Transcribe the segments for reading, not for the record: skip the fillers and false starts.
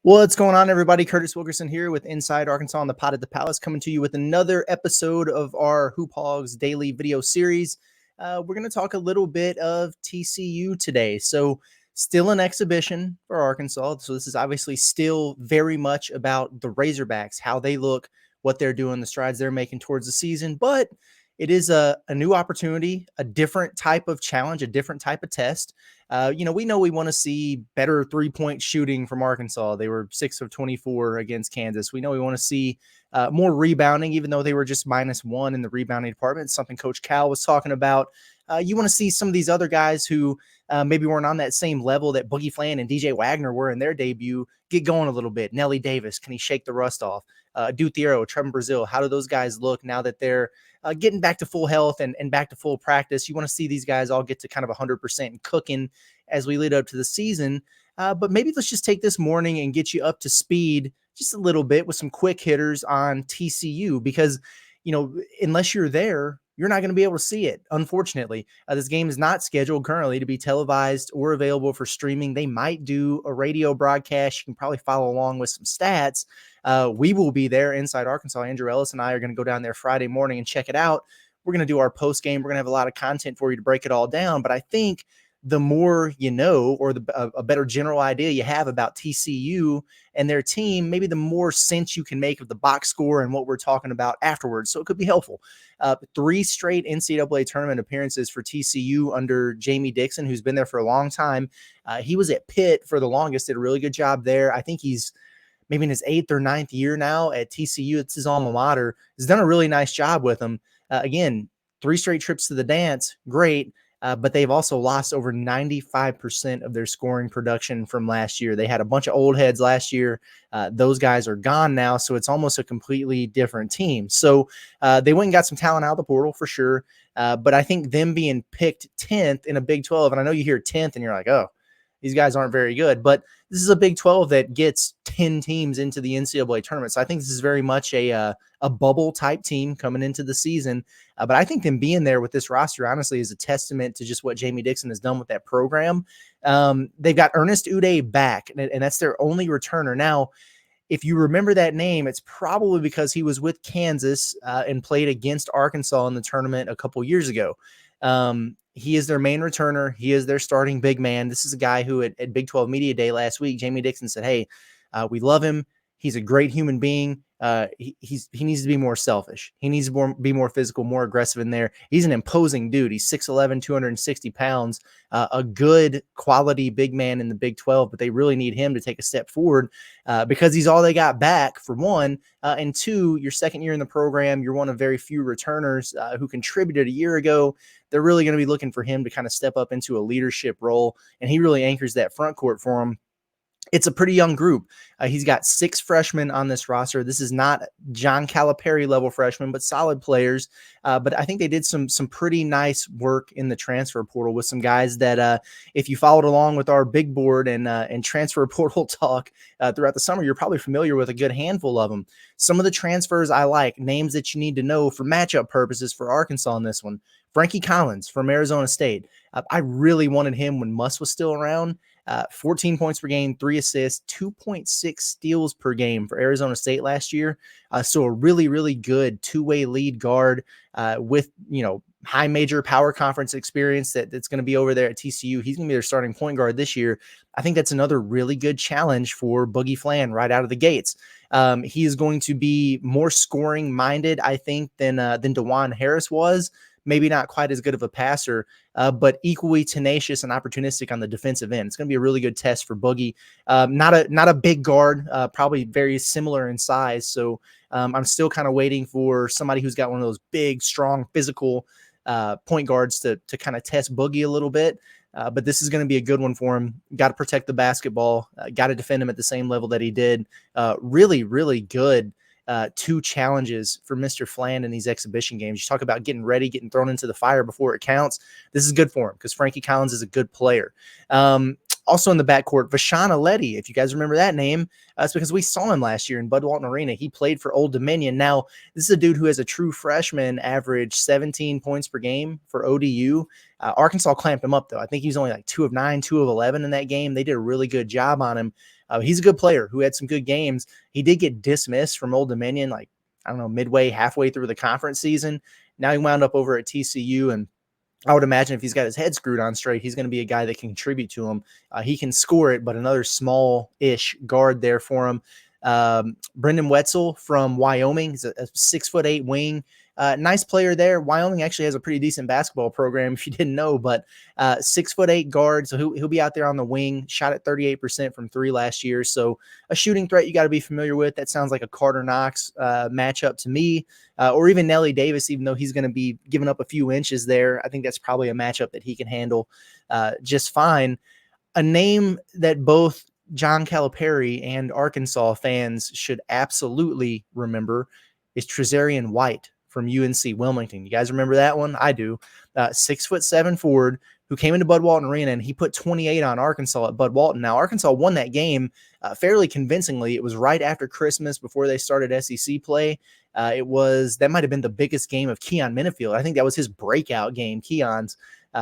What's going on, everybody? Curtis Wilkerson here with Inside Arkansas on the Pod at the Palace, coming to you with another episode of our Hoop Hogs daily video series. We're going to talk a little bit of TCU today. So still an exhibition for Arkansas. So this is obviously still very much about the Razorbacks, how they look, what they're doing, the strides they're making towards the season. But it is a new opportunity, a different type of challenge, a different type of test. We know we want to see better three-point shooting from Arkansas. They were 6 of 24 against Kansas. We know we want to see more rebounding, even though they were just -1 in the rebounding department, something Coach Cal was talking about. You want to see some of these other guys who maybe weren't on that same level that Boogie Flan and DJ Wagner were in their debut get going a little bit. Nelly Davis, can he shake the rust off? Duthiero, Trevor Brazil, how do those guys look now that they're getting back to full health and back to full practice? You want to see these guys all get to kind of 100% cooking as we lead up to the season. But maybe let's just take this morning and get you up to speed just a little bit with some quick hitters on TCU, because, unless you're there, you're not going to be able to see it. Unfortunately, this game is not scheduled currently to be televised or available for streaming. They might do a radio broadcast. You can probably follow along with some stats. We will be there inside Arkansas. Andrew Ellis and I are going to go down there Friday morning and check it out. We're going to do our post game. We're going to have a lot of content for you to break it all down. But I think the more you know, or a better general idea you have about TCU and their team, maybe the more sense you can make of the box score and what we're talking about afterwards. So it could be helpful. 3 straight NCAA tournament appearances for TCU under Jamie Dixon, who's been there for a long time. He was at Pitt for the longest, did a really good job there. I think he's maybe in his 8th or 9th year now at TCU. It's his alma mater. He's done a really nice job with them. Again, 3 straight trips to the dance. Great. But they've also lost over 95% of their scoring production from last year. They had a bunch of old heads last year. Those guys are gone now, so it's almost a completely different team. So they went and got some talent out of the portal for sure. But I think them being picked 10th in a Big 12, and I know you hear 10th and you're like, oh, these guys aren't very good. But this is a Big 12 that gets 10 teams into the NCAA tournament. So I think this is very much a bubble type team coming into the season. But I think them being there with this roster, honestly, is a testament to just what Jamie Dixon has done with that program. They've got Ernest Uday back, and that's their only returner. Now, if you remember that name, it's probably because he was with Kansas and played against Arkansas in the tournament a couple years ago. He is their main returner. He is their starting big man. This is a guy who at Big 12 Media Day last week, Jamie Dixon said, hey, we love him. He's a great human being. He needs to be more selfish. He needs to be more physical, more aggressive in there. He's an imposing dude. He's 6'11", 260 pounds, a good quality big man in the Big 12, but they really need him to take a step forward because he's all they got back, for one. And two, your second year in the program, you're one of very few returners who contributed a year ago. They're really going to be looking for him to kind of step up into a leadership role, and he really anchors that front court for him. It's a pretty young group. He's got 6 freshmen on this roster. This is not John Calipari level freshmen, but solid players. But I think they did some pretty nice work in the transfer portal with some guys that if you followed along with our big board and transfer portal talk throughout the summer, you're probably familiar with a good handful of them. Some of the transfers I like, names that you need to know for matchup purposes for Arkansas on this one. Frankie Collins from Arizona State. I really wanted him when Muss was still around. 14 points per game, 3 assists, 2.6 steals per game for Arizona State last year. So a really, really good two-way lead guard with, high major power conference experience that's going to be over there at TCU. He's going to be their starting point guard this year. I think that's another really good challenge for Boogie Flan right out of the gates. He is going to be more scoring minded, I think, than DeJuan Harris was. Maybe not quite as good of a passer, but equally tenacious and opportunistic on the defensive end. It's going to be a really good test for Boogie. Not a big guard, probably very similar in size. So I'm still kind of waiting for somebody who's got one of those big, strong, physical point guards to kind of test Boogie a little bit. But this is going to be a good one for him. Got to protect the basketball. Got to defend him at the same level that he did. Really, really good. 2 challenges for Mr. Flan in these exhibition games. You talk about getting ready, getting thrown into the fire before it counts. This is good for him because Frankie Collins is a good player. Also in the backcourt, Vashon Aleti, if you guys remember that name, it's because we saw him last year in Bud Walton Arena. He played for Old Dominion. Now, this is a dude who has a true freshman average 17 points per game for ODU. Arkansas clamped him up, though. I think he was only like 2 of 9, 2 of 11 in that game. They did a really good job on him. He's a good player who had some good games. He did get dismissed from Old Dominion, like, I don't know, halfway through the conference season. Now he wound up over at TCU, and I would imagine if he's got his head screwed on straight, he's going to be a guy that can contribute to him. He can score it, but another small-ish guard there for him. Brendan Wetzel from Wyoming. He's a 6'8" wing. Nice player there. Wyoming actually has a pretty decent basketball program, if you didn't know, but 6'8" guard. So he'll be out there on the wing. Shot at 38% from three last year. So a shooting threat you got to be familiar with. That sounds like a Carter Knox matchup to me, or even Nelly Davis, even though he's going to be giving up a few inches there. I think that's probably a matchup that he can handle just fine. A name that both John Calipari and Arkansas fans should absolutely remember is Trazarian White from UNC Wilmington. You guys remember that one? I do. 6'7" forward who came into Bud Walton Arena, and he put 28 on Arkansas at Bud Walton. Now, Arkansas won that game fairly convincingly. It was right after Christmas, before they started SEC play. That might have been the biggest game of Keon Minifield. I think that was his breakout game, Keon's,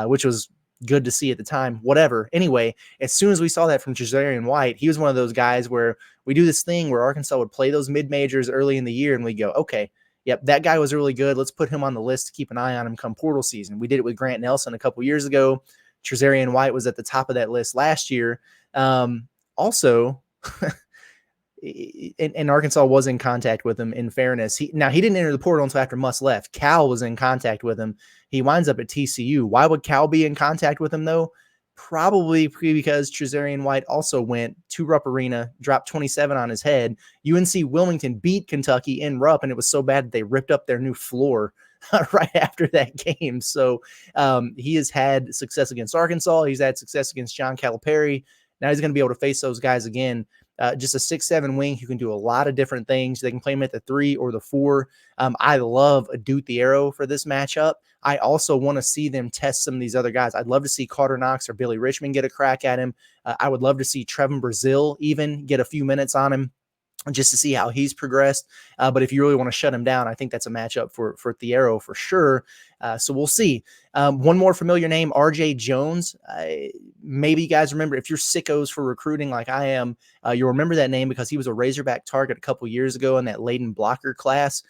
which was good to see at the time. Whatever. Anyway, as soon as we saw that from Trazarian White, he was one of those guys where we do this thing where Arkansas would play those mid-majors early in the year, and we go, okay, yep, that guy was really good. Let's put him on the list to keep an eye on him come portal season. We did it with Grant Nelson a couple years ago. Trazarian White was at the top of that list last year. Also, and Arkansas was in contact with him, in fairness. He didn't enter the portal until after Muss left. Cal was in contact with him. He winds up at TCU. Why would Cal be in contact with him, though? Probably because Trazarian White also went to Rupp Arena, dropped 27 on his head. UNC Wilmington beat Kentucky in Rupp, and it was so bad that they ripped up their new floor right after that game. So he has had success against Arkansas. He's had success against John Calipari. Now he's going to be able to face those guys again. Just a 6'7" wing who can do a lot of different things. They can play him at the 3 or the 4. I love Adute the Arrow for this matchup. I also want to see them test some of these other guys. I'd love to see Carter Knox or Billy Richmond get a crack at him. I would love to see Trevin Brazile even get a few minutes on him, just to see how he's progressed. But if you really want to shut him down, I think that's a matchup for Thiero for sure. So we'll see. One more familiar name, RJ Jones. Maybe you guys remember, if you're sickos for recruiting like I am, you'll remember that name because he was a Razorback target a couple years ago in that Layden Blocker class.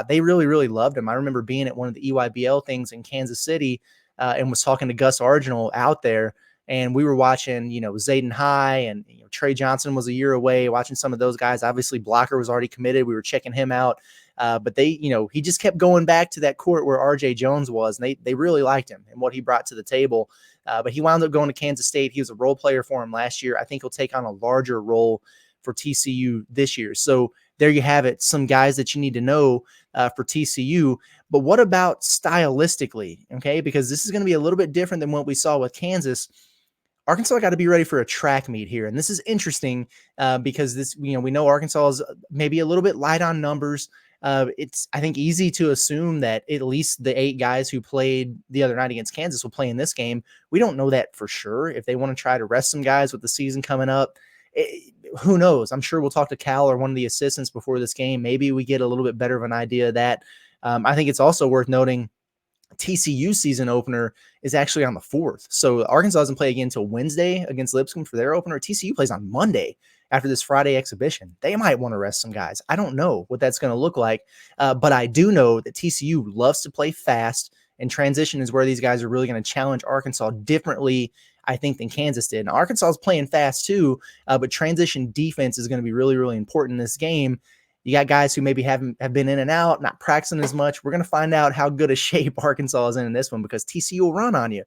They really, really loved him. I remember being at one of the EYBL things in Kansas City and was talking to Gus Arginal out there. And we were watching, Zayden High, and Trey Johnson was a year away, watching some of those guys. Obviously, Blocker was already committed. We were checking him out. But he just kept going back to that court where RJ Jones was, and they really liked him and what he brought to the table. But he wound up going to Kansas State. He was a role player for him last year. I think he'll take on a larger role for TCU this year. So there you have it, some guys that you need to know for TCU. But what about stylistically? Okay, because this is going to be a little bit different than what we saw with Kansas. Arkansas got to be ready for a track meet here. And this is interesting because this, we know Arkansas is maybe a little bit light on numbers. It's, I think, easy to assume that at least the 8 guys who played the other night against Kansas will play in this game. We don't know that for sure. If they want to try to rest some guys with the season coming up, who knows? I'm sure we'll talk to Cal or one of the assistants before this game. Maybe we get a little bit better of an idea of that. I think it's also worth noting TCU season opener is actually on the 4th. So Arkansas doesn't play again until Wednesday against Lipscomb for their opener. TCU plays on Monday after this Friday exhibition. They might want to rest some guys. I don't know what that's going to look like, but I do know that TCU loves to play fast, and transition is where these guys are really going to challenge Arkansas differently, I think, than Kansas did. Now, Arkansas is playing fast too, but transition defense is going to be really, really important in this game. You got guys who maybe have been in and out, not practicing as much. We're going to find out how good a shape Arkansas is in this one because TCU will run on you.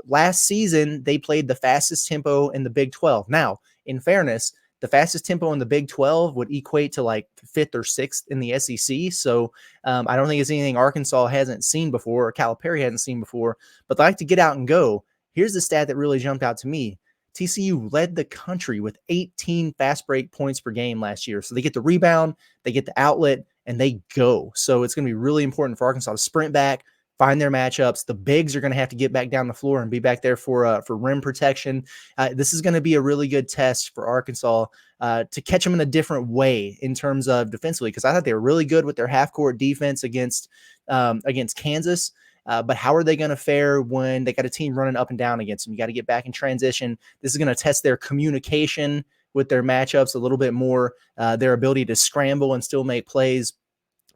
Last season, they played the fastest tempo in the Big 12. Now, in fairness, the fastest tempo in the Big 12 would equate to like 5th or 6th in the SEC. So I don't think it's anything Arkansas hasn't seen before or Calipari hasn't seen before, but they like to get out and go. Here's the stat that really jumped out to me. TCU led the country with 18 fast break points per game last year. So they get the rebound, they get the outlet, and they go. So it's going to be really important for Arkansas to sprint back, find their matchups. The bigs are going to have to get back down the floor and be back there for rim protection. This is going to be a really good test for Arkansas to catch them in a different way in terms of defensively, because I thought they were really good with their half-court defense against Kansas. But how are they going to fare when they got a team running up and down against them? You got to get back in transition. This is going to test their communication with their matchups, a little bit more their ability to scramble and still make plays.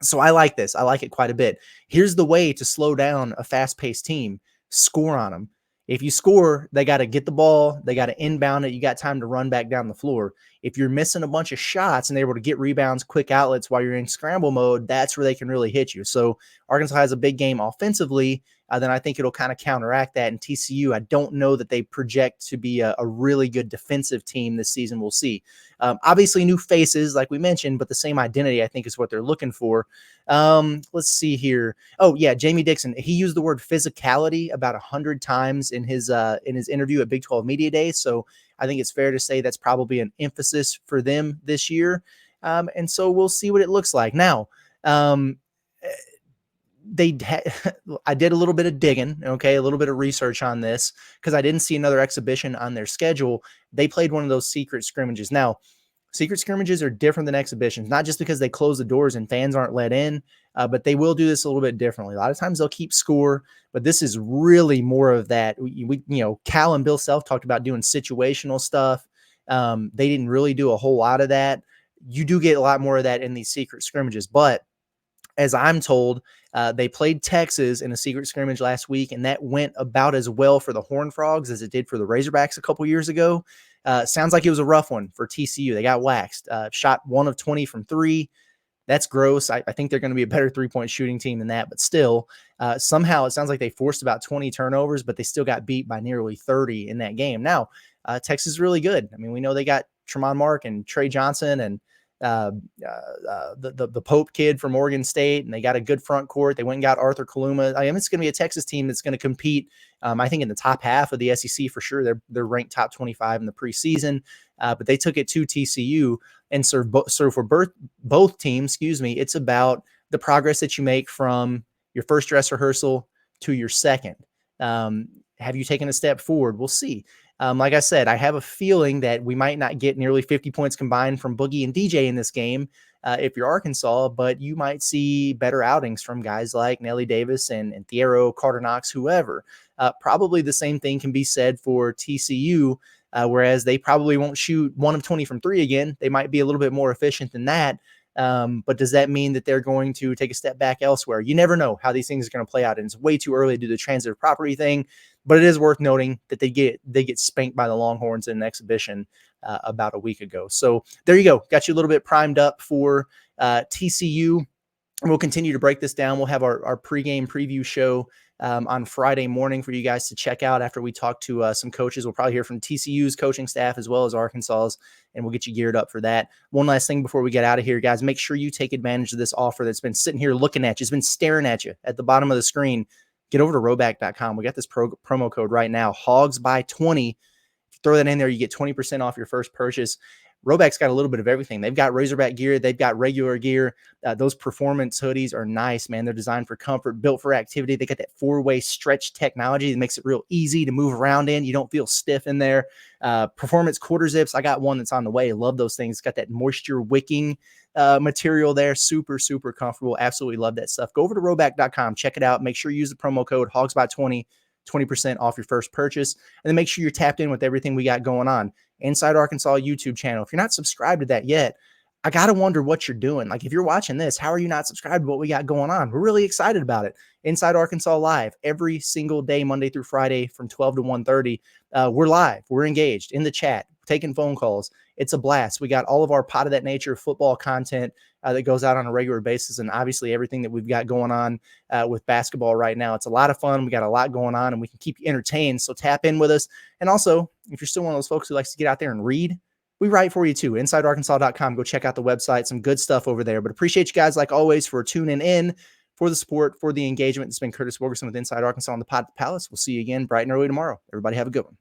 So I like this. I like it quite a bit. Here's the way to slow down a fast-paced team. Score on them. If you score, they got to get the ball. They got to inbound it. You got time to run back down the floor. If you're missing a bunch of shots and they're able to get rebounds, quick outlets while you're in scramble mode, that's where they can really hit you. So Arkansas has a big game offensively. Then I think it'll kind of counteract that. And TCU, I don't know that they project to be a really good defensive team this season. We'll see. Obviously, new faces, like we mentioned, but the same identity, I think, is what they're looking for. Let's see here. Oh, yeah, Jamie Dixon. He used the word physicality about 100 times in his interview at Big 12 Media Day. So I think it's fair to say that's probably an emphasis for them this year. And so we'll see what it looks like. Now, I did a little bit of digging, okay, a little bit of research on this because I didn't see another exhibition on their schedule. They played one of those secret scrimmages. Now, secret scrimmages are different than exhibitions, not just because they close the doors and fans aren't let in, but they will do this a little bit differently. A lot of times they'll keep score, but this is really more of that. Cal and Bill Self talked about doing situational stuff. They didn't really do a whole lot of that. You do get a lot more of that in these secret scrimmages, but as I'm told, they played Texas in a secret scrimmage last week, and that went about as well for the Horned Frogs as it did for the Razorbacks a couple years ago. Sounds like it was a rough one for TCU. They got waxed. Shot 1 of 20 from 3. That's gross. I think they're going to be a better three-point shooting team than that, but still, somehow it sounds like they forced about 20 turnovers, but they still got beat by nearly 30 in that game. Now, Texas is really good. I mean, we know they got Tremont Mark and Trey Johnson and the Pope kid from Oregon State, and they got a good front court. They went and got Arthur Kaluma. I mean, it's going to be a Texas team that's going to compete, I think, in the top half of the SEC for sure. They're ranked top 25 in the preseason, but they took it to TCU. And so for both teams, it's about the progress that you make from your first dress rehearsal to your second. Have you taken a step forward? We'll see. Like I said, I have a feeling that we might not get nearly 50 points combined from Boogie and DJ in this game if you're Arkansas, but you might see better outings from guys like Nelly Davis and Thiero, Carter Knox, whoever. Probably the same thing can be said for TCU, whereas they probably won't shoot 1 of 20 from 3 again. They might be a little bit more efficient than that. But does that mean that they're going to take a step back elsewhere? You never know how these things are going to play out. And it's way too early to do the transitive property thing, but it is worth noting that they get spanked by the Longhorns in an exhibition about a week ago. So there you go. Got you a little bit primed up for TCU. We'll continue to break this down. We'll have our pregame preview show on Friday morning for you guys to check out after we talk to some coaches. We'll probably hear from TCU's coaching staff as well as Arkansas's, and we'll get you geared up for that. One last thing before we get out of here, guys, make sure you take advantage of this offer that's been sitting here looking at you. It's been staring at you at the bottom of the screen. Get over to Rhoback.com. We got this promo code right now, HOGSBY20. If you throw that in there, you get 20% off your first purchase. Rhoback's got a little bit of everything. They've got Razorback gear. They've got regular gear. Those performance hoodies are nice, man. They're designed for comfort, built for activity. They got that 4-way stretch technology that makes it real easy to move around in. You don't feel stiff in there. Performance quarter zips. I got one that's on the way. Love those things. It's got that moisture wicking material there. Super, super comfortable. Absolutely love that stuff. Go over to Rhoback.com. Check it out. Make sure you use the promo code HOGSBY20. 20% off your first purchase. And then make sure you're tapped in with everything we got going on. Inside Arkansas YouTube channel. If you're not subscribed to that yet, I got to wonder what you're doing. Like, if you're watching this, how are you not subscribed to what we got going on? We're really excited about it. Inside Arkansas Live every single day, Monday through Friday from 12 to 1:30. We're live. We're engaged in the chat, taking phone calls. It's a blast. We got all of our Pot of That Nature football content that goes out on a regular basis, and obviously everything that we've got going on with basketball right now. It's a lot of fun. We got a lot going on, and we can keep you entertained, so tap in with us. And also, if you're still one of those folks who likes to get out there and read, we write for you too. InsideArkansas.com. Go check out the website. Some good stuff over there. But appreciate you guys, like always, for tuning in, for the support, for the engagement. It's been Curtis Wilkerson with Inside Arkansas on the Pod at the Palace. We'll see you again bright and early tomorrow. Everybody have a good one.